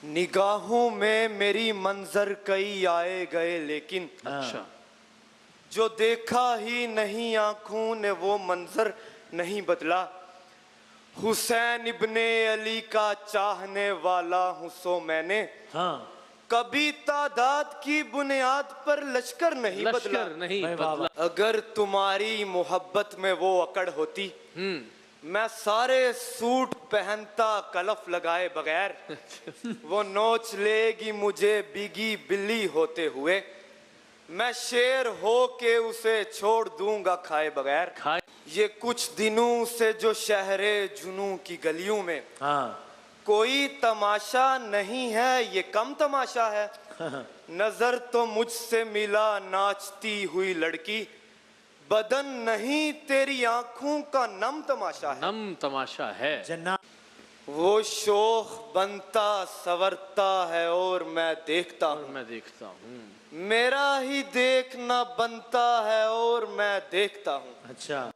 निगाहों में मेरी मंजर कई आए गए, लेकिन अच्छा जो देखा ही नहीं आंखों ने वो मंजर नहीं बदला। हुसैन इब्ने अली का चाहने वाला हूं सो मैंने हाँ कभी तादाद की बुनियाद पर लश्कर नहीं बदला। लश्कर नहीं बदला। अगर तुम्हारी मोहब्बत में वो अकड़ होती मैं सारे सूट पहनता कलफ लगाए बगैर। वो नोच लेगी मुझे बिगी बिल्ली होते हुए, मैं शेर हो के उसे छोड़ दूंगा खाए बगैर। ये कुछ दिनों से जो शहरे जुनू की गलियों में कोई तमाशा नहीं है, ये कम तमाशा है। नजर तो मुझसे मिला नाचती हुई लड़की, बदन नहीं तेरी आंखों का नम तमाशा है। नम तमाशा है जन्ना वो शोख बनता सवरता है और मैं देखता हूँ। मैं देखता हूँ मेरा ही देखना बनता है और मैं देखता हूँ। अच्छा